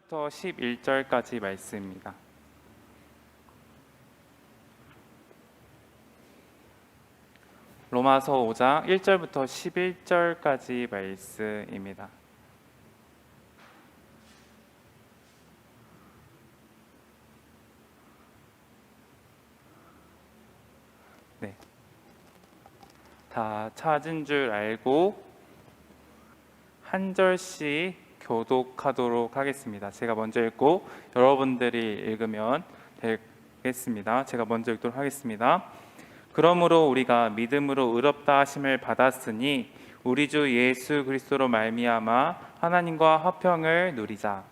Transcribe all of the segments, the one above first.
1절부터 11절까지 말씀입니다. 로마서 5장 1절부터 11절까지 말씀입니다. 네, 다 찾은 줄 알고 한 절씩 교독하도록 하겠습니다. 제가 먼저 읽고 여러분들이 읽으면 되겠습니다. 제가 먼저 읽도록 하겠습니다. 그러므로 우리가 믿음으로 의롭다 하심을 받았으니 우리 주 예수 그리스도로 말미암아 하나님과 화평을 누리자.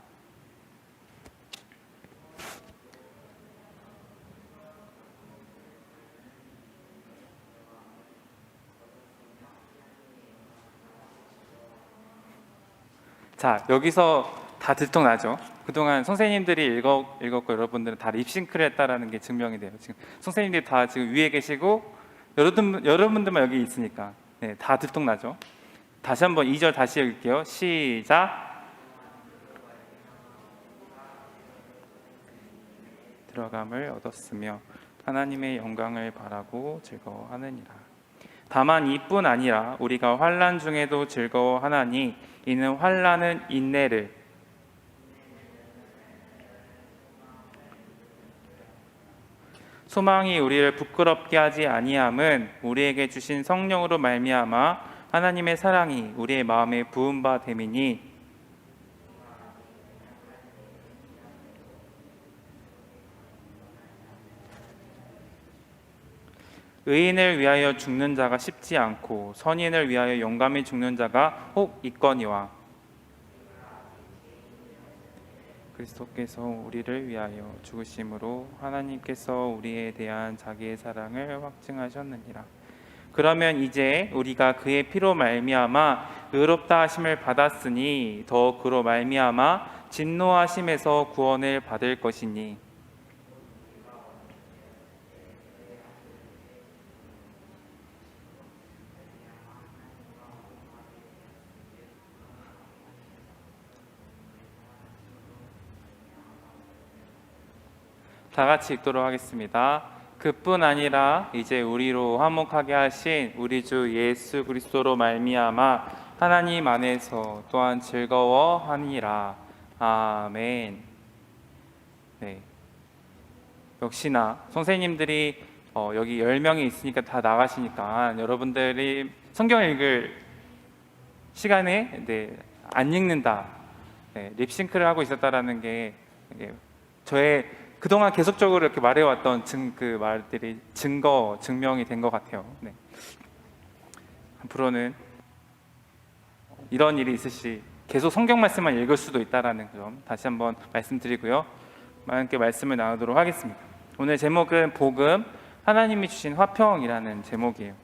자, 여기서 다 들통나죠? 그동안 선생님들이 읽었고 여러분들은 다 립싱크를 했다라는 게 증명이 돼요. 지금 선생님들이 다 지금 위에 계시고 여러분들만 여기 있으니까 네, 다 들통나죠? 다시 한번 2절 다시 읽을게요. 시작! 들어감을 얻었으며 하나님의 영광을 바라고 즐거워하느니라. 다만 이뿐 아니라 우리가 환난 중에도 즐거워하나니 이는 환난은 인내를 소망이 우리를 부끄럽게 하지 아니함은 우리에게 주신 성령으로 말미암아 하나님의 사랑이 우리의 마음에 부은 바 됨이니 의인을 위하여 죽는 자가 쉽지 않고 선인을 위하여 용감히 죽는 자가 혹 있거니와 그리스도께서 우리를 위하여 죽으심으로 하나님께서 우리에 대한 자기의 사랑을 확증하셨느니라. 그러면 이제 우리가 그의 피로 말미암아 의롭다 하심을 받았으니 더 그로 말미암아 진노하심에서 구원을 받을 것이니 다 같이 읽도록 하겠습니다. 그뿐 아니라 이제 우리로 화목하게 하신 우리 주 예수 그리스도로 말미암아 하나님 안에서 또한 즐거워하니라. 아멘. 네. 역시나 선생님들이 여기 10명이 있으니까 다 나가시니까 여러분들이 성경 읽을 시간에 안 읽는다, 립싱크를 하고 있었다라는 게 저의 그동안 계속적으로 이렇게 말해왔던 그 말들이 증명이 된 것 같아요. 네. 앞으로는 이런 일이 있으시 계속 성경 말씀만 읽을 수도 있다라는 점 다시 한번 말씀드리고요. 함께 말씀을 나누도록 하겠습니다. 오늘 제목은 복음, 하나님이 주신 화평이라는 제목이에요.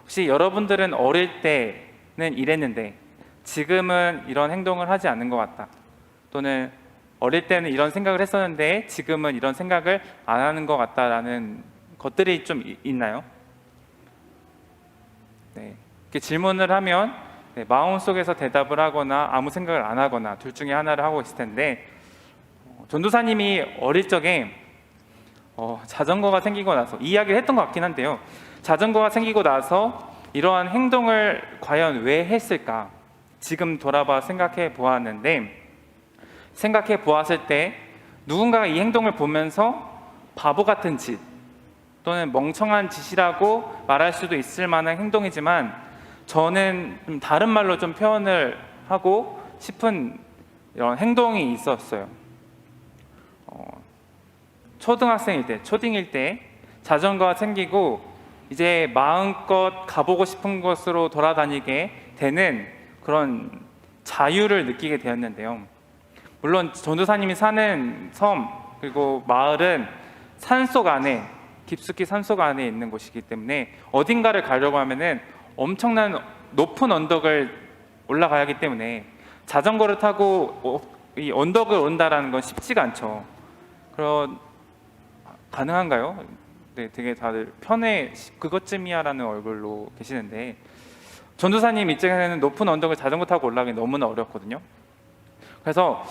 혹시 여러분들은 어릴 때는 이랬는데 지금은 이런 행동을 하지 않는 것 같다, 또는 어릴 때는 이런 생각을 했었는데 지금은 이런 생각을 안 하는 것 같다라는 것들이 좀 있나요? 네. 이렇게 질문을 하면 마음속에서 대답을 하거나 아무 생각을 안 하거나 둘 중에 하나를 하고 있을 텐데 전도사님이 어릴 적에 자전거가 생기고 나서 이야기를 했던 것 같긴 한데요. 자전거가 생기고 나서 이러한 행동을 과연 왜 했을까? 지금 돌아봐 생각해 보았는데 생각해 보았을 때 누군가가 이 행동을 보면서 바보 같은 짓 또는 멍청한 짓이라고 말할 수도 있을 만한 행동이지만 저는 좀 다른 말로 좀 표현을 하고 싶은 이런 행동이 있었어요. 초등학생일 때, 초딩일 때 자전거가 생기고 이제 마음껏 가보고 싶은 곳으로 돌아다니게 되는 그런 자유를 느끼게 되었는데요. 물론 전도사님이 사는 섬 그리고 마을은 산속 안에, 깊숙이 산속 안에 있는 곳이기 때문에 어딘가를 가려고 하면은 엄청난 높은 언덕을 올라가야 하기 때문에 자전거를 타고 이 언덕을 온다라는 건 쉽지가 않죠. 가능한가요? 네, 되게 다들 편해 그것쯤이야라는 얼굴로 계시는데 전도사님 입장에서는 높은 언덕을 자전거 타고 올라가기 너무나 어렵거든요. 그래서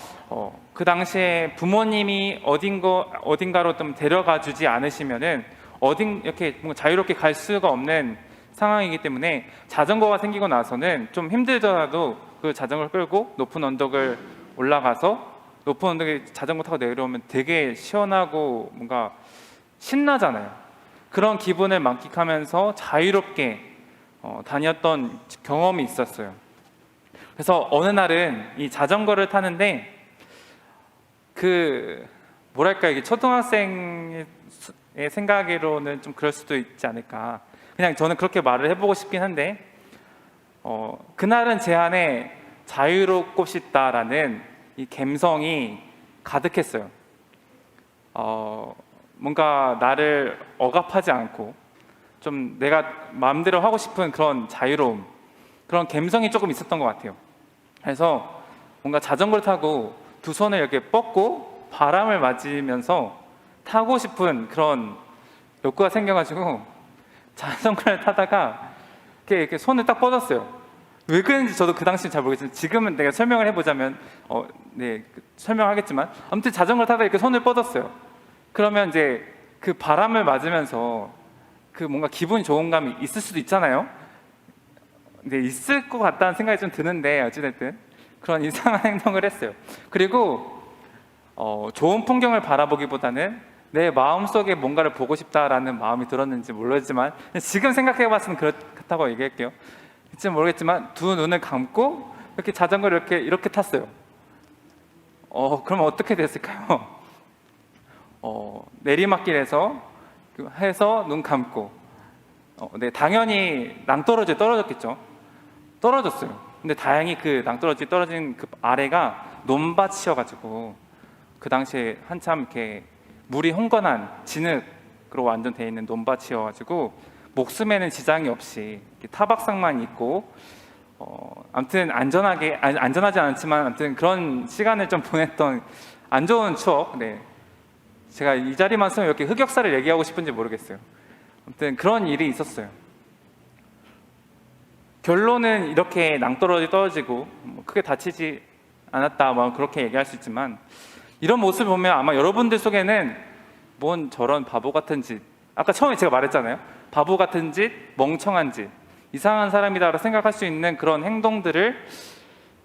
그 당시에 부모님이 어딘가로 좀 데려가 주지 않으시면은 이렇게 뭔가 자유롭게 갈 수가 없는 상황이기 때문에 자전거가 생기고 나서는 좀 힘들더라도 그 자전거를 끌고 높은 언덕을 올라가서 높은 언덕에 자전거 타고 내려오면 되게 시원하고 뭔가 신나잖아요. 그런 기분을 만끽하면서 자유롭게 다녔던 경험이 있었어요. 그래서 어느 날은 이 자전거를 타는데 뭐랄까, 이게 초등학생의 생각으로는 좀 그럴 수도 있지 않을까. 그냥 저는 그렇게 말을 해보고 싶긴 한데 그날은 제 안에 자유롭고 싶다라는 이 감성이 가득했어요. 뭔가 나를 억압하지 않고 좀 내가 마음대로 하고 싶은 그런 자유로움, 그런 감성이 조금 있었던 것 같아요. 그래서 뭔가 자전거를 타고 두 손을 이렇게 뻗고 바람을 맞으면서 타고 싶은 그런 욕구가 생겨가지고 자전거를 타다가 이렇게 손을 딱 뻗었어요. 왜 그랬는지 저도 그 당시는 잘 모르겠지만 지금은 내가 설명을 해보자면 설명하겠지만 아무튼 자전거를 타다가 이렇게 손을 뻗었어요. 그러면 이제 그 바람을 맞으면서 그 뭔가 기분이 좋은 감이 있을 수도 있잖아요. 근데 있을 것 같다는 생각이 좀 드는데 어찌됐든 그런 이상한 행동을 했어요. 그리고 좋은 풍경을 바라보기보다는 내 마음속에 뭔가를 보고 싶다라는 마음이 들었는지 모르지만 지금 생각해봤으면 그렇다고 얘기할게요. 지금 모르겠지만 두 눈을 감고 이렇게 자전거를 이렇게 탔어요. 그러면 어떻게 됐을까요? 내리막길에서 해서 눈 감고 네, 당연히 낭떠러지에 떨어졌겠죠. 떨어졌어요. 근데 다행히 그 낭떠러지 떨어진 그 아래가 논밭이어가지고 그 당시에 한참 이렇게 물이 흥건한 진흙으로 완전 돼 있는 논밭이어가지고 목숨에는 지장이 없이 타박상만 있고 아무튼 안전하지 않지만 아무튼 그런 시간을 좀 보냈던 안 좋은 추억. 네, 제가 이 자리만 쓰면 이렇게 흑역사를 얘기하고 싶은지 모르겠어요. 아무튼 그런 일이 있었어요. 결론은 이렇게 낭떠러지 떨어지고 크게 다치지 않았다, 그렇게 얘기할 수 있지만 이런 모습을 보면 아마 여러분들 속에는 뭔 저런 바보 같은 짓, 아까 처음에 제가 말했잖아요. 바보 같은 짓, 멍청한 짓, 이상한 사람이다라고 생각할 수 있는 그런 행동들을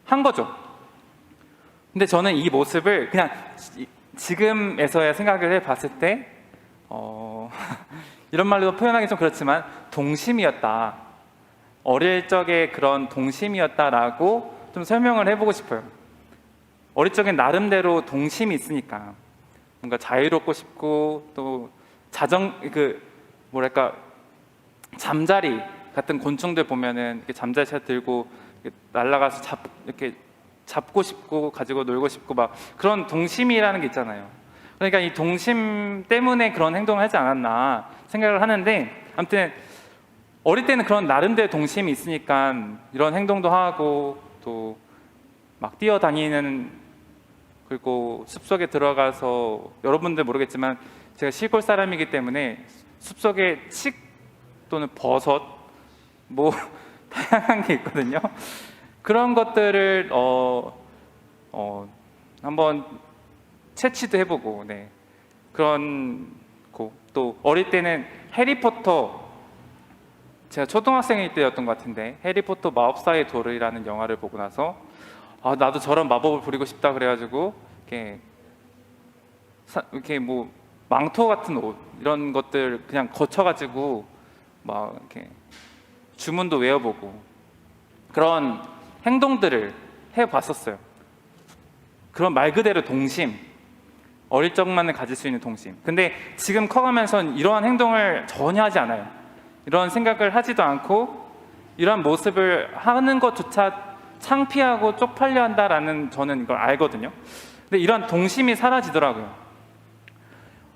한 거죠. 근데 저는 이 모습을 그냥 지금에서야 생각을 해봤을 때 이런 말로 표현하기 좀 그렇지만 동심이었다, 어릴 적의 그런 동심이었다라고 좀 설명을 해보고 싶어요. 어릴 적엔 나름대로 동심이 있으니까 뭔가 자유롭고 싶고 또 잠자리 같은 곤충들 보면은 이렇게 잠자리채 들고 날아가서 이렇게 잡고 싶고 가지고 놀고 싶고 막 그런 동심이라는 게 있잖아요. 그러니까 이 동심 때문에 그런 행동을 하지 않았나 생각을 하는데, 아무튼 어릴 때는 그런 나름대로 동심이 있으니까 이런 행동도 하고 또 막 뛰어다니는, 그리고 숲속에 들어가서 여러분들 모르겠지만 제가 시골 사람이기 때문에 숲속에 칡 또는 버섯 다양한 게 있거든요. 그런 것들을 한번 채취도 해보고, 네, 그런 거. 또 어릴 때는 해리포터, 제가 초등학생일 때였던 것 같은데 해리포터 마법사의 돌이라는 영화를 보고 나서 나도 저런 마법을 부리고 싶다 그래가지고 이렇게 망토 같은 옷 이런 것들 그냥 거쳐가지고 막 이렇게 주문도 외워보고 그런 행동들을 해봤었어요. 그런 말 그대로 동심, 어릴 적만을 가질 수 있는 동심. 근데 지금 커가면서는 이러한 행동을 전혀 하지 않아요. 이런 생각을 하지도 않고 이런 모습을 하는 것조차 창피하고 쪽팔려 한다라는 저는 이걸 알거든요. 근데 이런 동심이 사라지더라고요.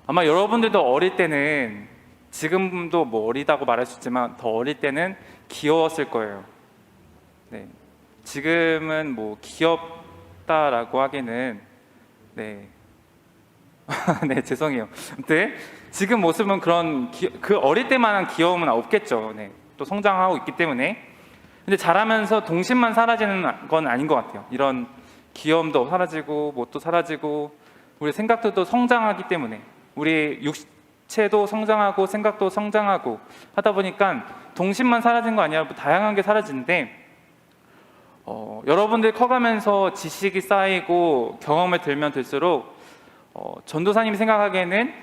아마 여러분들도 어릴 때는, 지금도 어리다고 말할 수 있지만 더 어릴 때는 귀여웠을 거예요. 네, 지금은 귀엽다라고 하기는 네, 네, 죄송해요. 근데 지금 모습은 그 어릴 때만한 귀여움은 없겠죠. 네, 또 성장하고 있기 때문에. 근데 자라면서 동심만 사라지는 건 아닌 것 같아요. 이런 귀여움도 사라지고 멋도 사라지고 우리 생각들도 성장하기 때문에 우리 육체도 성장하고 생각도 성장하고 하다 보니까 동심만 사라진 거 아니라 다양한 게 사라지는데 여러분들 커가면서 지식이 쌓이고 경험을 들면 들수록 전도사님이 생각하기에는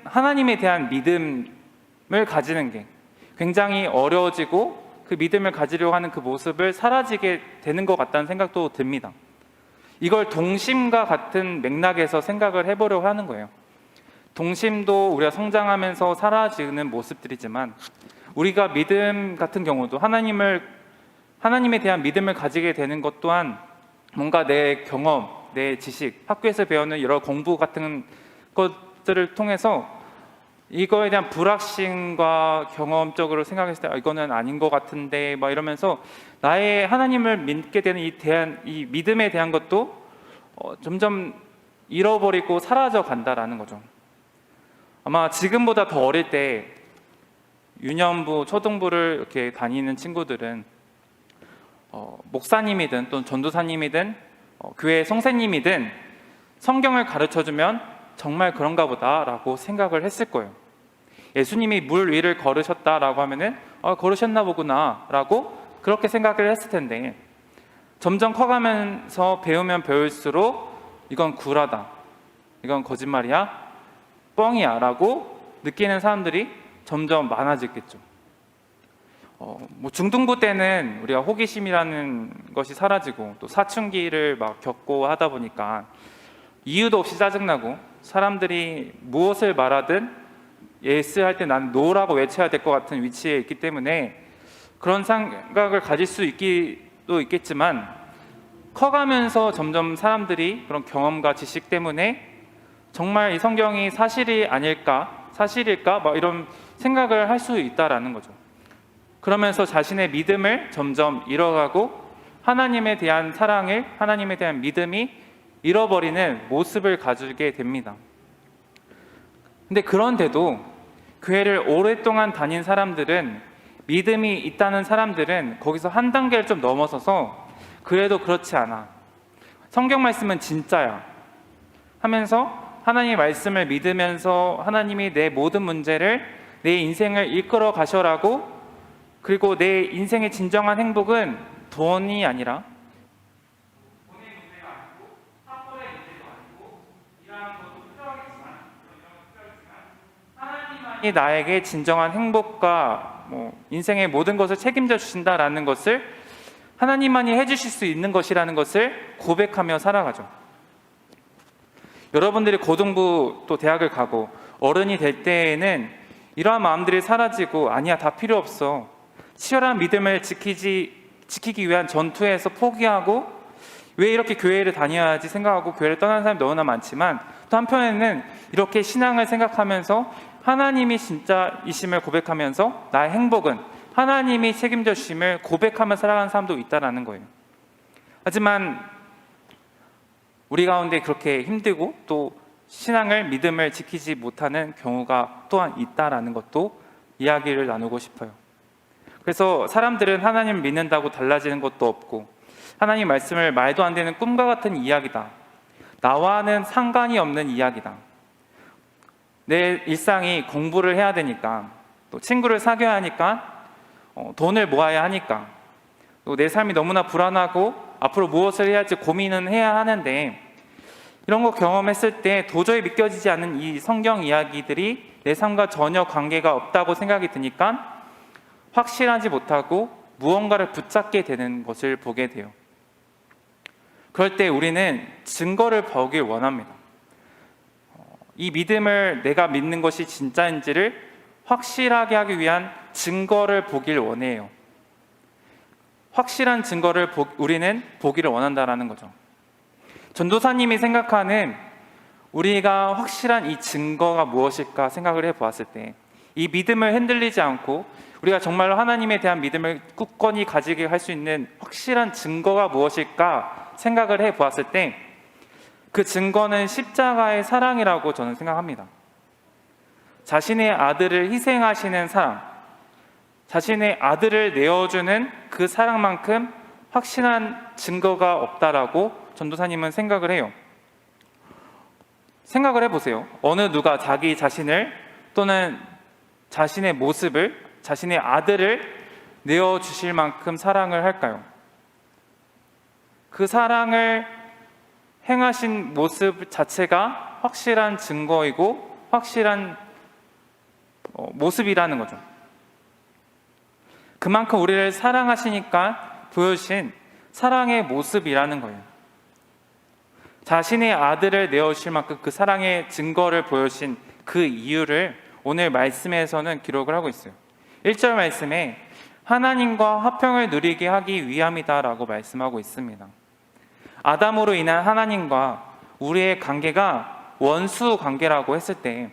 하나님에 대한 믿음을 가지는 게 굉장히 어려워지고 그 믿음을 가지려고 하는 그 모습을 사라지게 되는 것 같다는 생각도 듭니다. 이걸 동심과 같은 맥락에서 생각을 해보려고 하는 거예요. 동심도 우리가 성장하면서 사라지는 모습들이지만 우리가 믿음 같은 경우도 하나님에 대한 믿음을 가지게 되는 것 또한 뭔가 내 경험, 내 지식, 학교에서 배우는 여러 공부 같은 것들을 통해서 이거에 대한 불확신과 경험적으로 생각했을 때 이거는 아닌 것 같은데 막 이러면서 나의 하나님을 믿게 되는 이 믿음에 대한 것도 점점 잃어버리고 사라져 간다라는 거죠. 아마 지금보다 더 어릴 때 유년부, 초등부를 이렇게 다니는 친구들은 목사님이든 또는 전도사님이든 교회 성세님이든 성경을 가르쳐주면 정말 그런가 보다라고 생각을 했을 거예요. 예수님이 물 위를 걸으셨다라고 하면은 걸으셨나 보구나 라고 그렇게 생각을 했을 텐데 점점 커가면서 배우면 배울수록 이건 구라다, 이건 거짓말이야, 뻥이야 라고 느끼는 사람들이 점점 많아지겠죠. 중등부 때는 우리가 호기심이라는 것이 사라지고 또 사춘기를 막 겪고 하다 보니까 이유도 없이 짜증나고 사람들이 무엇을 말하든 예스 할 때 난 노라고 외쳐야 될 것 같은 위치에 있기 때문에 그런 생각을 가질 수 있기도 있겠지만 커가면서 점점 사람들이 그런 경험과 지식 때문에 정말 이 성경이 사실일까 막 이런 생각을 할 수 있다라는 거죠. 그러면서 자신의 믿음을 점점 잃어가고 하나님에 대한 사랑을, 하나님에 대한 믿음이 잃어버리는 모습을 가지게 됩니다. 근데 그런데도 교회를 오랫동안 다닌 사람들은, 믿음이 있다는 사람들은 거기서 한 단계를 좀 넘어서서 그래도 그렇지 않아, 성경 말씀은 진짜야 하면서 하나님의 말씀을 믿으면서 하나님이 내 모든 문제를, 내 인생을 이끌어 가셔라고, 그리고 내 인생의 진정한 행복은 돈이 아니라 돈의 문제가 아니고 학벌의 문제도 아니고 이러한 것도 필요하겠지만 하나님만이 나에게 진정한 행복과 인생의 모든 것을 책임져 주신다라는 것을, 하나님만이 해주실 수 있는 것이라는 것을 고백하며 살아가죠. 여러분들이 고등부 또 대학을 가고 어른이 될 때에는 이러한 마음들이 사라지고 아니야, 다 필요 없어, 치열한 믿음을 지키기 위한 전투에서 포기하고 왜 이렇게 교회를 다녀야지 생각하고 교회를 떠나는 사람이 너무나 많지만 또 한편에는 이렇게 신앙을 생각하면서 하나님이 진짜이심을 고백하면서 나의 행복은 하나님이 책임져 주심을 고백하며 살아가는 사람도 있다라는 거예요. 하지만 우리 가운데 그렇게 힘들고 또 신앙을, 믿음을 지키지 못하는 경우가 또한 있다라는 것도 이야기를 나누고 싶어요. 그래서 사람들은 하나님을 믿는다고 달라지는 것도 없고 하나님 말씀을 말도 안 되는 꿈과 같은 이야기다, 나와는 상관이 없는 이야기다, 내 일상이 공부를 해야 되니까, 또 친구를 사귀어야 하니까, 돈을 모아야 하니까, 또 내 삶이 너무나 불안하고 앞으로 무엇을 해야 할지 고민은 해야 하는데 이런 거 경험했을 때 도저히 믿겨지지 않는 이 성경 이야기들이 내 삶과 전혀 관계가 없다고 생각이 드니까 확실하지 못하고 무언가를 붙잡게 되는 것을 보게 돼요. 그럴 때 우리는 증거를 보길 원합니다. 이 믿음을, 내가 믿는 것이 진짜인지를 확실하게 하기 위한 증거를 보길 원해요. 확실한 증거를 우리는 보기를 원한다라는 거죠. 전도사님이 생각하는 우리가 확실한 이 증거가 무엇일까 생각을 해보았을 때, 이 믿음을 흔들리지 않고 우리가 정말로 하나님에 대한 믿음을 굳건히 가지게 할 수 있는 확실한 증거가 무엇일까 생각을 해보았을 때 그 증거는 십자가의 사랑이라고 저는 생각합니다. 자신의 아들을 희생하시는 사랑, 자신의 아들을 내어주는 그 사랑만큼 확실한 증거가 없다라고 전도사님은 생각을 해요. 생각을 해보세요. 어느 누가 자기 자신을 또는 자신의 모습을, 자신의 아들을 내어주실 만큼 사랑을 할까요? 그 사랑을 행하신 모습 자체가 확실한 증거이고 확실한 모습이라는 거죠. 그만큼 우리를 사랑하시니까 보여주신 사랑의 모습이라는 거예요. 자신의 아들을 내어주실 만큼 그 사랑의 증거를 보여주신 그 이유를 오늘 말씀에서는 기록을 하고 있어요. 1절 말씀에 하나님과 화평을 누리게 하기 위함이다라고 말씀하고 있습니다. 아담으로 인한 하나님과 우리의 관계가 원수 관계라고 했을 때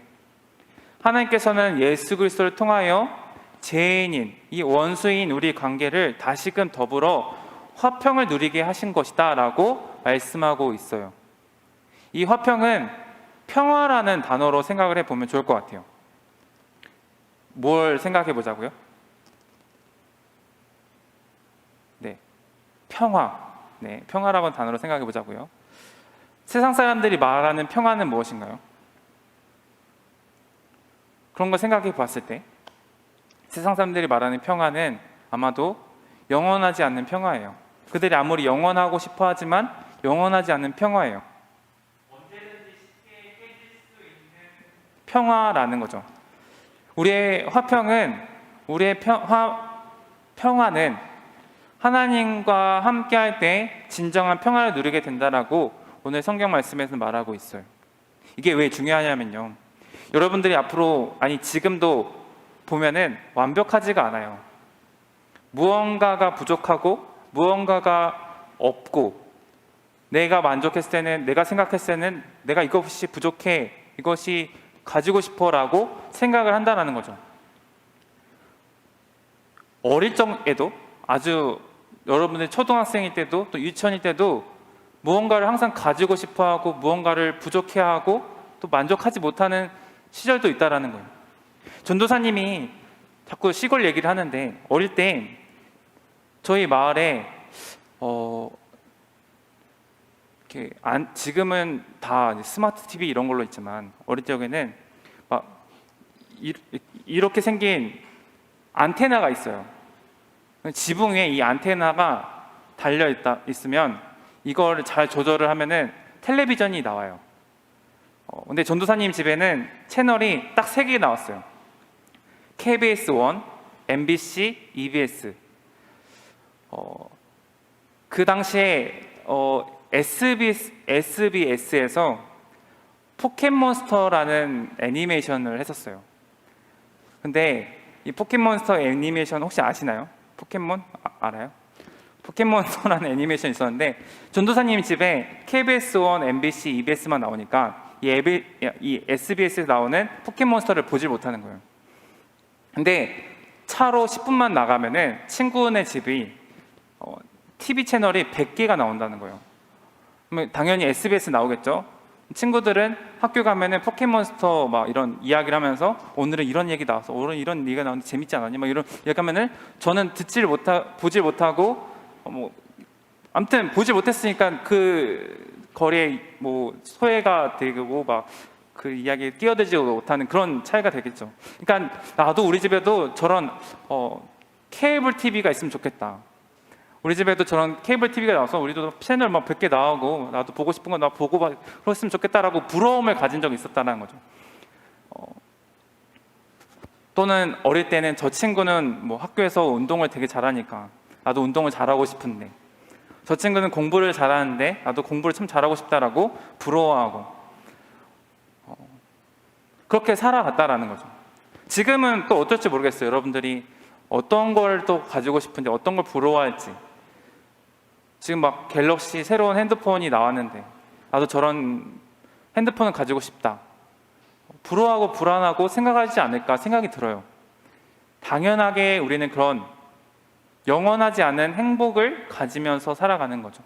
하나님께서는 예수 그리스도를 통하여 죄인인 이 원수인 우리 관계를 다시금 더불어 화평을 누리게 하신 것이다 라고 말씀하고 있어요. 이 화평은 평화라는 단어로 생각을 해보면 좋을 것 같아요. 뭘 생각해 보자고요? 네, 평화. 네, 평화라는 단어로 생각해 보자고요. 세상 사람들이 말하는 평화는 무엇인가요? 그런 걸 생각해 봤을 때 세상 사람들이 말하는 평화는 아마도 영원하지 않는 평화예요. 그들이 아무리 영원하고 싶어 하지만 영원하지 않는 평화예요. 언제든지 쉽게 깨질 수 있는 평화라는 거죠. 우리의 화평은, 우리의 평화는 하나님과 함께 할 때 진정한 평화를 누리게 된다라고 오늘 성경 말씀에서 말하고 있어요. 이게 왜 중요하냐면요, 여러분들이 앞으로, 아니 지금도 보면은 완벽하지가 않아요. 무언가가 부족하고 무언가가 없고, 내가 만족했을 때는, 내가 생각했을 때는 내가 이것이 부족해, 이것이 가지고 싶어 라고 생각을 한다는 거죠. 어릴 적에도, 아주 여러분들 초등학생일 때도 또 유치원일 때도 무언가를 항상 가지고 싶어하고 무언가를 부족해하고 또 만족하지 못하는 시절도 있다라는 거예요. 전도사님이 자꾸 시골 얘기를 하는데, 어릴 때 저희 마을에 지금은 다 스마트 TV 이런 걸로 있지만 어릴 적에는 막 이렇게 생긴 안테나가 있어요. 지붕 위에 이 안테나가 달려 있으면 이걸 잘 조절을 하면은 텔레비전이 나와요. 근데 전도사님 집에는 채널이 딱 3개 나왔어요. KBS 1, MBC, EBS. 그 당시에 SBS에서 포켓몬스터라는 애니메이션을 했었어요. 근데 이 포켓몬스터 애니메이션 혹시 아시나요? 포켓몬? 알아요? 포켓몬스터라는 애니메이션이 있었는데 전도사님 집에 KBS 1, MBC, EBS만 나오니까 이 SBS에서 나오는 포켓몬스터를 보질 못하는 거예요. 근데 차로 10분만 나가면은 친구네 집이 TV 채널이 100개가 나온다는 거예요. 그러면 당연히 SBS 나오겠죠. 친구들은 학교 가면은 포켓몬스터 막 이런 이야기를 하면서 오늘은 이런 얘기 나왔어, 오늘 이런 얘기가 나왔는데 재밌지 않았니? 막 이런 얘기하면은 저는 보질 못하고 아무튼 보질 못했으니까 그 거리에 뭐 소외가 되고 막 그 이야기에 끼어들지 못하는 그런 차이가 되겠죠. 그러니까 나도 우리 집에도 저런 케이블 TV가 있으면 좋겠다. 우리 집에도 저런 케이블 TV가 나와서 우리도 채널 막 100개 나오고 나도 보고 싶은 거 나 보고 그랬으면 좋겠다라고 부러움을 가진 적이 있었다는 거죠. 또는 어릴 때는 저 친구는 뭐 학교에서 운동을 되게 잘하니까 나도 운동을 잘하고 싶은데, 저 친구는 공부를 잘하는데 나도 공부를 참 잘하고 싶다라고 부러워하고, 그렇게 살아갔다라는 거죠. 지금은 또 어떨지 모르겠어요. 여러분들이 어떤 걸 또 가지고 싶은지, 어떤 걸 부러워할지. 지금 막 갤럭시 새로운 핸드폰이 나왔는데 나도 저런 핸드폰을 가지고 싶다, 부러워하고 불안하고 생각하지 않을까 생각이 들어요. 당연하게 우리는 그런 영원하지 않은 행복을 가지면서 살아가는 거죠.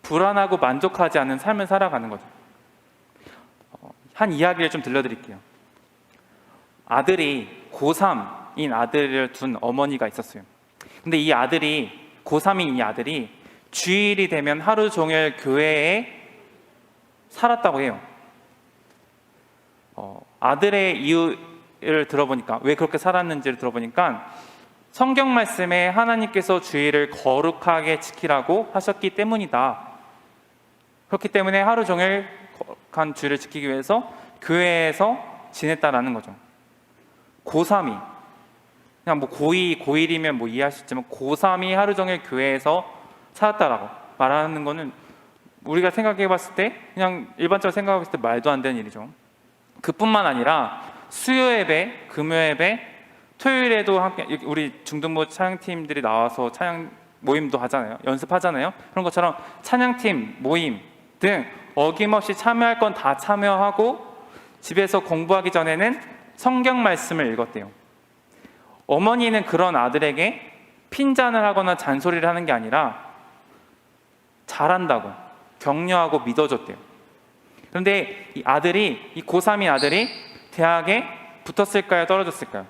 불안하고 만족하지 않은 삶을 살아가는 거죠. 한 이야기를 좀 들려드릴게요. 아들이 고3인 아들을 둔 어머니가 있었어요. 근데 이 아들이, 고3인 이 아들이 주일이 되면 하루 종일 교회에 살았다고 해요. 아들의 이유를 들어보니까, 왜 그렇게 살았는지를 들어보니까 성경 말씀에 하나님께서 주일을 거룩하게 지키라고 하셨기 때문이다. 그렇기 때문에 하루 종일 거룩한 주일을 지키기 위해서 교회에서 지냈다라는 거죠. 고3이, 그냥 뭐 고2, 고1이면 뭐 이해할 수 있지만 고3이 하루 종일 교회에서 살았다라고 말하는 거는 우리가 생각해 봤을 때, 그냥 일반적으로 생각해 봤을 때 말도 안 되는 일이죠. 그뿐만 아니라 수요 예배, 금요 예배, 토요일에도 함께 우리 중등부 찬양팀들이 나와서 찬양 모임도 하잖아요. 연습하잖아요. 그런 것처럼 찬양팀 모임 등 어김없이 참여할 건 다 참여하고 집에서 공부하기 전에는 성경 말씀을 읽었대요. 어머니는 그런 아들에게 핀잔을 하거나 잔소리를 하는 게 아니라 잘한다고 격려하고 믿어줬대요. 그런데 이 아들이, 이 고3인 아들이 대학에 붙었을까요? 떨어졌을까요?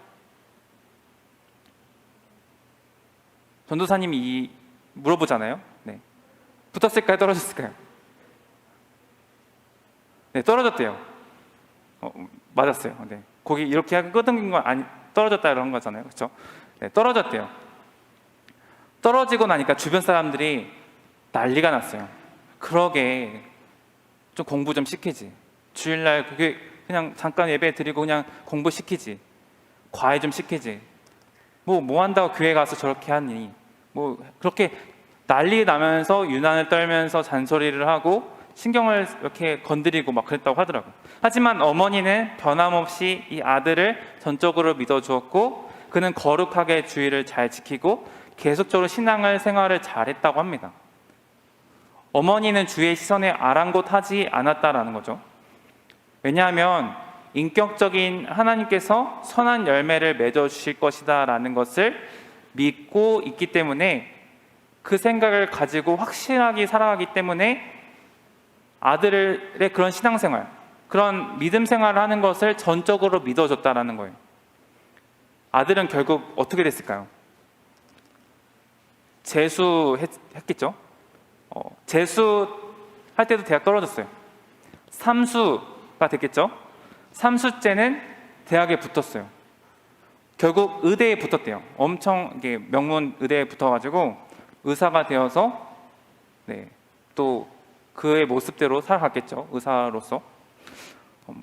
전도사님이 물어보잖아요. 네. 붙었을까요? 떨어졌을까요? 네, 떨어졌대요. 맞았어요. 네. 거기 이렇게 약간 끄덕인 건 아니, 떨어졌다 이런 거잖아요. 그렇죠? 네, 떨어졌대요. 떨어지고 나니까 주변 사람들이 난리가 났어요. 그러게 좀 공부 좀 시키지. 주일날 그게 그냥 잠깐 예배 드리고 그냥 공부 시키지. 과외 좀 시키지. 뭐 한다고 교회 가서 저렇게 하니. 뭐 그렇게 난리 나면서 유난을 떨면서 잔소리를 하고 신경을 이렇게 건드리고 막 그랬다고 하더라고요. 하지만 어머니는 변함없이 이 아들을 전적으로 믿어주었고 그는 거룩하게 주일을 잘 지키고 계속적으로 생활을 잘했다고 합니다. 어머니는 주의 시선에 아랑곳하지 않았다라는 거죠. 왜냐하면 인격적인 하나님께서 선한 열매를 맺어주실 것이다 라는 것을 믿고 있기 때문에, 그 생각을 가지고 확실하게 살아가기 때문에 아들의 그런 신앙생활, 그런 믿음 생활을 하는 것을 전적으로 믿어줬다라는 거예요. 아들은 결국 어떻게 됐을까요? 재수했겠죠? 재수할 때도 대학 떨어졌어요. 삼수가 됐겠죠? 삼수째는 대학에 붙었어요. 결국 의대에 붙었대요. 엄청 이게 명문 의대에 붙어가지고 의사가 되어서 또 그의 모습대로 살아갔겠죠. 의사로서.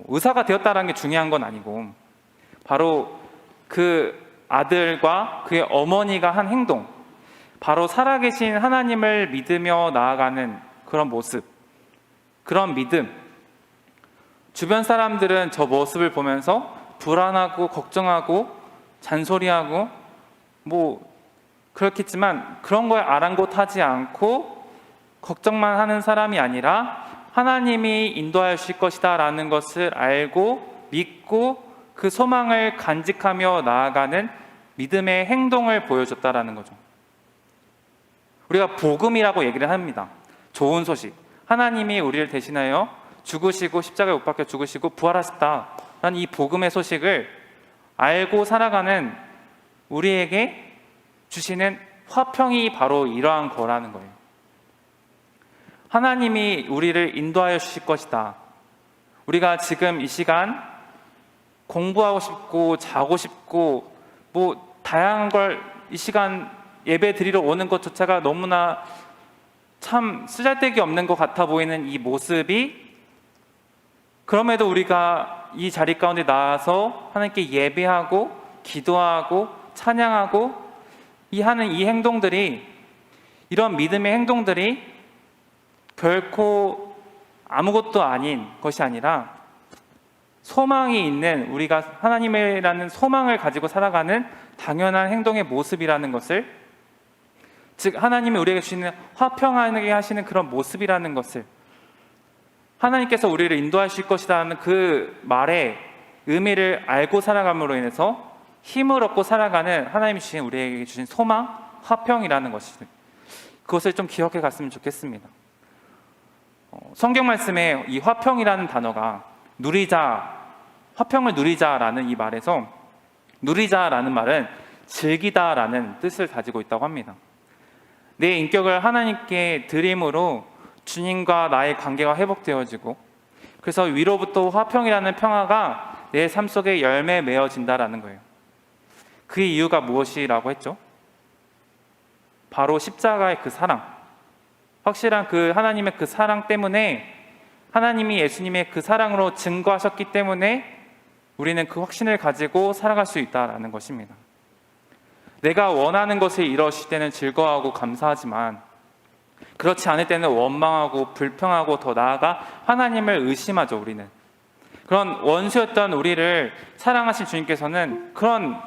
의사가 되었다는 게 중요한 건 아니고, 바로 그 아들과 그의 어머니가 한 행동, 바로 살아계신 하나님을 믿으며 나아가는 그런 모습, 그런 믿음. 주변 사람들은 저 모습을 보면서 불안하고 걱정하고 잔소리하고 뭐 그렇겠지만, 그런 거에 아랑곳하지 않고 걱정만 하는 사람이 아니라 하나님이 인도하여 주실 것이다 라는 것을 알고 믿고 그 소망을 간직하며 나아가는 믿음의 행동을 보여줬다라는 거죠. 우리가 복음이라고 얘기를 합니다. 좋은 소식, 하나님이 우리를 대신하여 죽으시고 십자가에 못 박혀 죽으시고 부활하셨다라는 이 복음의 소식을 알고 살아가는 우리에게 주시는 화평이 바로 이러한 거라는 거예요. 하나님이 우리를 인도하여 주실 것이다. 우리가 지금 이 시간 공부하고 싶고 자고 싶고 뭐 다양한 걸 이 시간 예배 드리러 오는 것조차가 너무나 참 쓰잘데기 없는 것 같아 보이는 이 모습이, 그럼에도 우리가 이 자리 가운데 나와서 하나님께 예배하고 기도하고 찬양하고 하는 이 행동들이, 이런 믿음의 행동들이 결코 아무것도 아닌 것이 아니라 소망이 있는, 우리가 하나님이라는 소망을 가지고 살아가는 당연한 행동의 모습이라는 것을, 즉 하나님이 우리에게 주시는 화평하게 하시는 그런 모습이라는 것을, 하나님께서 우리를 인도하실 것이라는 그 말의 의미를 알고 살아감으로 인해서 힘을 얻고 살아가는 하나님이 주신, 우리에게 주신 소망, 화평이라는 것이, 그것을 좀 기억해 갔으면 좋겠습니다. 성경 말씀에 이 화평이라는 단어가 누리자, 화평을 누리자라는 이 말에서, 누리자라는 말은 즐기다라는 뜻을 가지고 있다고 합니다. 내 인격을 하나님께 드림으로 주님과 나의 관계가 회복되어지고, 그래서 위로부터 화평이라는 평화가 내 삶 속에 열매 맺어진다라는 거예요. 그 이유가 무엇이라고 했죠? 바로 십자가의 그 사랑, 확실한 그 하나님의 그 사랑 때문에, 하나님이 예수님의 그 사랑으로 증거하셨기 때문에 우리는 그 확신을 가지고 살아갈 수 있다는 것입니다. 내가 원하는 것을 이루어질 때는 즐거워하고 감사하지만, 그렇지 않을 때는 원망하고 불평하고, 더 나아가 하나님을 의심하죠. 우리는 그런 원수였던 우리를 사랑하신 주님께서는 그런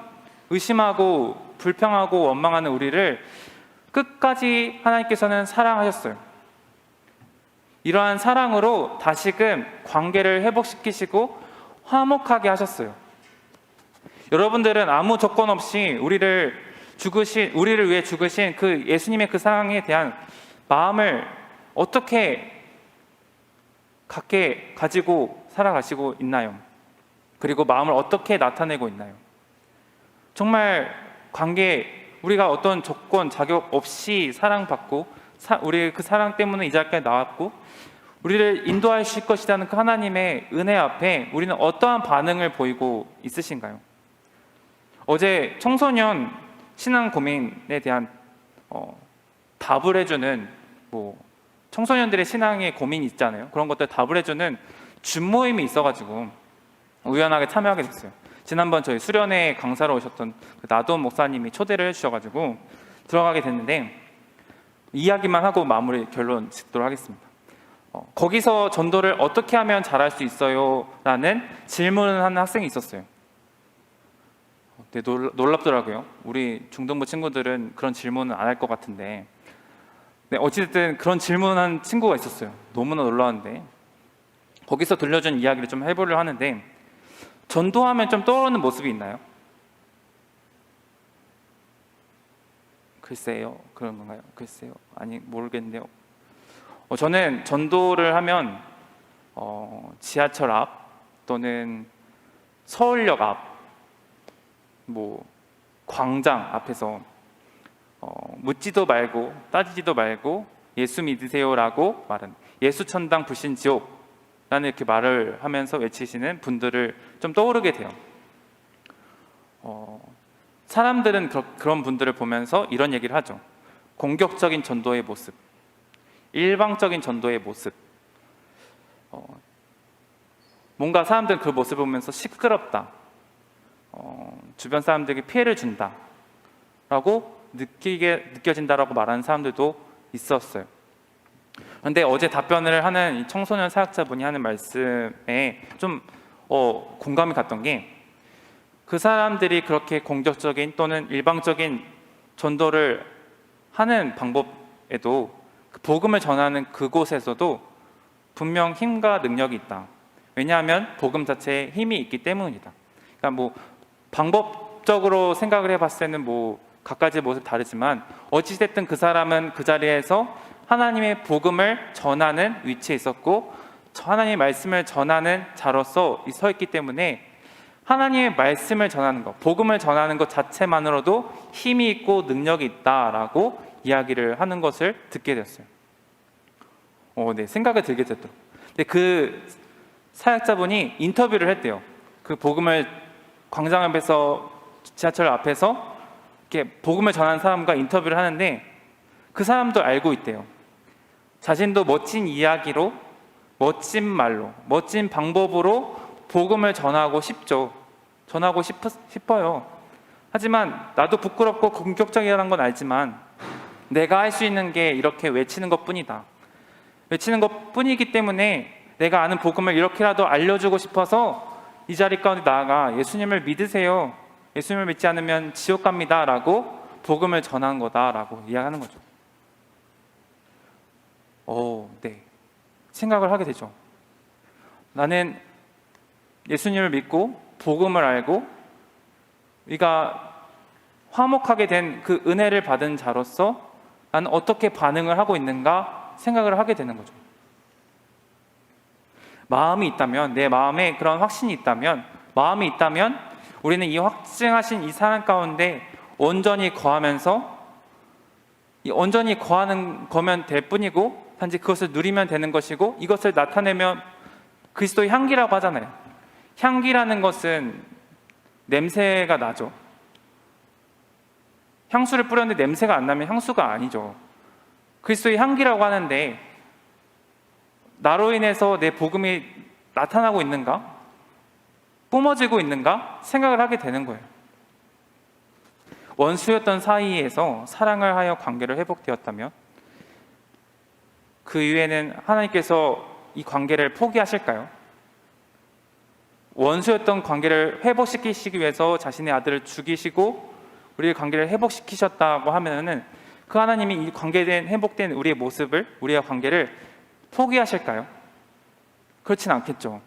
의심하고 불평하고 원망하는 우리를 끝까지 하나님께서는 사랑하셨어요. 이러한 사랑으로 다시금 관계를 회복시키시고 화목하게 하셨어요. 여러분들은 아무 조건 없이 우리를 위해 죽으신 그 예수님의 그 사랑에 대한 마음을 어떻게 갖게 가지고 살아가시고 있나요? 그리고 마음을 어떻게 나타내고 있나요? 정말 우리가 어떤 조건, 자격 없이 사랑받고, 우리의 그 사랑 때문에 이 자리까지 나왔고, 우리를 인도하실 것이라는 그 하나님의 은혜 앞에 우리는 어떠한 반응을 보이고 있으신가요? 어제 청소년 신앙 고민에 대한 답을 해주는, 청소년들의 신앙의 고민이 있잖아요. 그런 것들 답을 해주는 줌 모임이 있어가지고 우연하게 참여하게 됐어요. 지난번 저희 수련회 강사로 오셨던 나돈 목사님이 초대를 해주셔가지고 들어가게 됐는데, 이야기만 하고 결론 짓도록 하겠습니다. 거기서 전도를 어떻게 하면 잘할 수 있어요? 라는 질문을 하는 학생이 있었어요. 놀랍더라고요. 우리 중등부 친구들은 그런 질문은 안 할 것 같은데, 어찌됐든 그런 질문한 친구가 있었어요. 너무나 놀라웠는데, 거기서 들려준 이야기를 좀 해보려 하는데, 전도하면 좀 떠오르는 모습이 있나요? 글쎄요, 그런 건가요? 글쎄요, 아니 모르겠는데요. 저는 전도를 하면 지하철 앞 또는 서울역 앞, 광장 앞에서 묻지도 말고 따지지도 말고 예수 믿으세요라고 말은 예수천당 불신지옥라는 이렇게 말을 하면서 외치시는 분들을 좀 떠오르게 돼요. 사람들은 그런 분들을 보면서 이런 얘기를 하죠. 공격적인 전도의 모습, 일방적인 전도의 모습, 뭔가 사람들은 그 모습을 보면서 시끄럽다, 주변 사람들에게 피해를 준다 라고 느껴진다라고 말하는 사람들도 있었어요. 그런데 어제 답변을 하는 이 청소년 사역자분이 하는 말씀에 좀 공감이 갔던 게, 그 사람들이 그렇게 공격적인 또는 일방적인 전도를 하는 방법에도 복음을 전하는 그곳에서도 분명 힘과 능력이 있다. 왜냐하면 복음 자체에 힘이 있기 때문이다. 그러니까 방법적으로 생각을 해봤을 때는 각가지 모습 다르지만, 어찌됐든 그 사람은 그 자리에서 하나님의 복음을 전하는 위치에 있었고, 하나님의 말씀을 전하는 자로서 서 있기 때문에 하나님의 말씀을 전하는 것, 복음을 전하는 것 자체만으로도 힘이 있고 능력이 있다라고 이야기를 하는 것을 듣게 됐어요. 생각을 들게 됐더라고요. 근데 그 사역자분이 인터뷰를 했대요. 그 복음을 광장 앞에서, 지하철 앞에서 이렇게 복음을 전하는 사람과 인터뷰를 하는데, 그 사람도 알고 있대요. 자신도 멋진 이야기로, 멋진 말로, 멋진 방법으로 복음을 전하고 싶어요. 하지만 나도 부끄럽고 공격적이라는 건 알지만 내가 할 수 있는 게 이렇게 외치는 것뿐이다. 외치는 것뿐이기 때문에 내가 아는 복음을 이렇게라도 알려주고 싶어서 이 자리 가운데 나아가 예수님을 믿으세요, 예수님을 믿지 않으면 지옥 갑니다 라고 복음을 전한 거다라고 이야기하는 거죠. 생각을 하게 되죠. 나는 예수님을 믿고 복음을 알고 우리가 화목하게 된 그 은혜를 받은 자로서 나는 어떻게 반응을 하고 있는가 생각을 하게 되는 거죠. 마음이 있다면, 내 마음에 그런 확신이 있다면, 마음이 있다면 우리는 이 확증하신 이 사랑 가운데 온전히 거하면서 이 온전히 거하는 거면 될 뿐이고 단지 그것을 누리면 되는 것이고 이것을 나타내면 그리스도의 향기라고 하잖아요. 향기라는 것은 냄새가 나죠. 향수를 뿌렸는데 냄새가 안 나면 향수가 아니죠. 그리스도의 향기라고 하는데 나로 인해서 내 복음이 나타나고 있는가? 뿜어지고 있는가? 생각을 하게 되는 거예요. 원수였던 사이에서 사랑을 하여 관계를 회복되었다면 그 이후에는 하나님께서 이 관계를 포기하실까요? 원수였던 관계를 회복시키시기 위해서 자신의 아들을 죽이시고 우리의 관계를 회복시키셨다고 하면은 그 하나님이 이 관계된 회복된 우리의 모습을, 우리의 관계를 포기하실까요? 그렇진 않겠죠.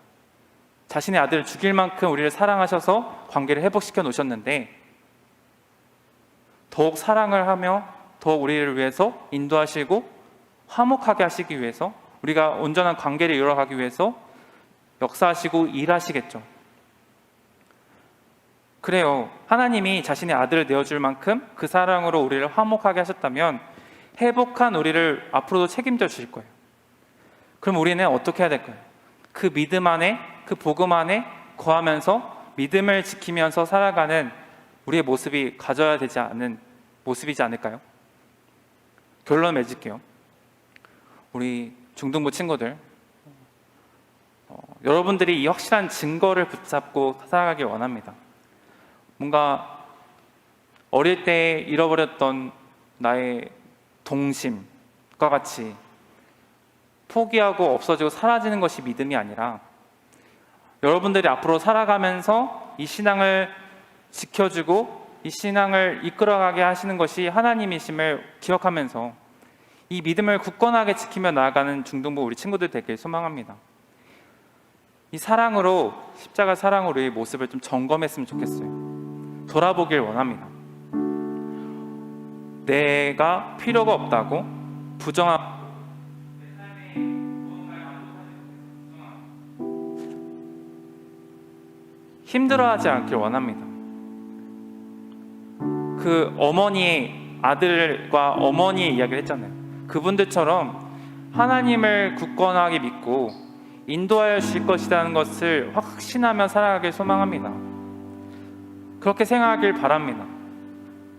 자신의 아들을 죽일 만큼 우리를 사랑하셔서 관계를 회복시켜 놓으셨는데 더욱 사랑을 하며 더욱 우리를 위해서 인도하시고 화목하게 하시기 위해서 우리가 온전한 관계를 이뤄가기 위해서 역사하시고 일하시겠죠. 그래요. 하나님이 자신의 아들을 내어줄 만큼 그 사랑으로 우리를 화목하게 하셨다면 회복한 우리를 앞으로도 책임져 주실 거예요. 그럼 우리는 어떻게 해야 될까요? 그 믿음 안에, 그 복음 안에 거하면서 믿음을 지키면서 살아가는 우리의 모습이 가져야 되지 않은 모습이지 않을까요? 결론 맺을게요. 우리 중등부 친구들, 여러분들이 이 확실한 증거를 붙잡고 살아가길 원합니다. 뭔가 어릴 때 잃어버렸던 나의 동심과 같이 포기하고 없어지고 사라지는 것이 믿음이 아니라 여러분들이 앞으로 살아가면서 이 신앙을 지켜주고 이 신앙을 이끌어가게 하시는 것이 하나님이심을 기억하면서 이 믿음을 굳건하게 지키며 나아가는 중등부 우리 친구들 되길 소망합니다. 이 사랑으로, 십자가 사랑으로 이 모습을 좀 점검했으면 좋겠어요. 돌아보길 원합니다. 내가 필요가 없다고 부정하고 힘들어하지 않길 원합니다. 그 어머니의 아들과 어머니의 이야기를 했잖아요. 그분들처럼 하나님을 굳건하게 믿고 인도하여 주실 것이라는 것을 확신하며 살아가길 소망합니다. 그렇게 생각하길 바랍니다.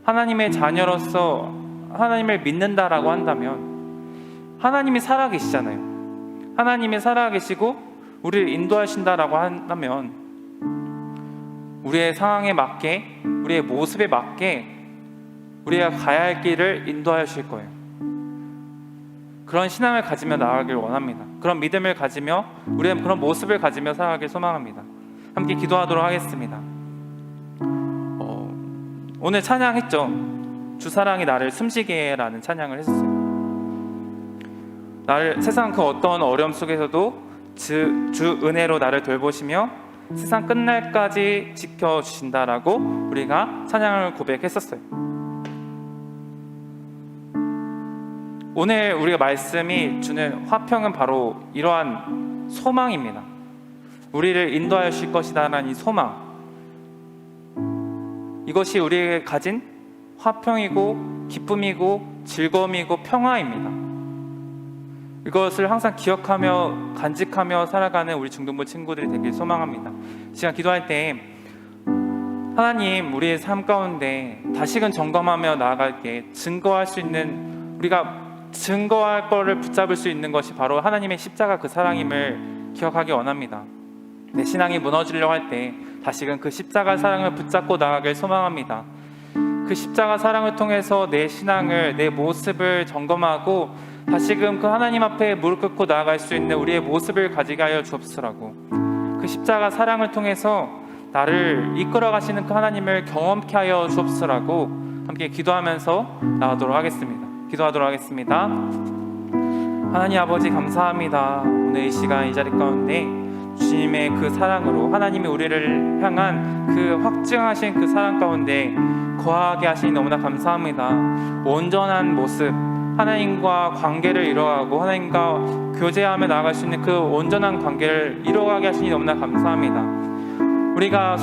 하나님의 자녀로서 하나님을 믿는다라고 한다면 하나님이 살아계시잖아요. 하나님이 살아계시고 우리를 인도하신다라고 한다면 우리의 상황에 맞게, 우리의 모습에 맞게 우리가 가야 할 길을 인도하여 주실 거예요. 그런 신앙을 가지며 나아가길 원합니다. 그런 믿음을 가지며 우리의 그런 모습을 가지며 살아가길 소망합니다. 함께 기도하도록 하겠습니다. 오늘 찬양했죠. 주 사랑이 나를 숨쉬게 해라는 찬양을 했었어요. 나를 세상 그 어떤 어려움 속에서도 주 은혜로 나를 돌보시며 세상 끝날까지 지켜주신다라고 우리가 찬양을 고백했었어요. 오늘 우리가 말씀이 주는 화평은 바로 이러한 소망입니다. 우리를 인도하여 주실 것이다라는 이 소망, 이것이 우리에게 가진 화평이고 기쁨이고 즐거움이고 평화입니다. 이것을 항상 기억하며 간직하며 살아가는 우리 중등부 친구들이 되길 소망합니다. 시간 기도할 때 하나님, 우리의 삶 가운데 다시금 점검하며 나아갈게 증거할 수 있는, 우리가 증거할 거를 붙잡을 수 있는 것이 바로 하나님의 십자가 그 사랑임을 기억하기 원합니다. 내 신앙이 무너지려고 할 때 다시금 그 십자가 사랑을 붙잡고 나아가길 소망합니다. 그 십자가 사랑을 통해서 내 신앙을, 내 모습을 점검하고 다시금 그 하나님 앞에 무릎 꿇고 나아갈 수 있는 우리의 모습을 가지게 하여 주옵소서라고, 그 십자가 사랑을 통해서 나를 이끌어 가시는 그 하나님을 경험케 하여 주옵소서라고 함께 기도하면서 나가도록 하겠습니다. 기도하도록 하겠습니다. 하나님 아버지, 감사합니다. 오늘 이 시간 이 자리 가운데 주님의 그 사랑으로 하나님이 우리를 향한 그 확증하신 그 사랑 가운데 거하게 하시니 너무나 감사합니다. 온전한 모습, 하나님과 관계를 이뤄가고 하나님과 교제하며 나아갈 수 있는 그 온전한 관계를 이뤄가게 하시니 너무나 감사합니다. 우리가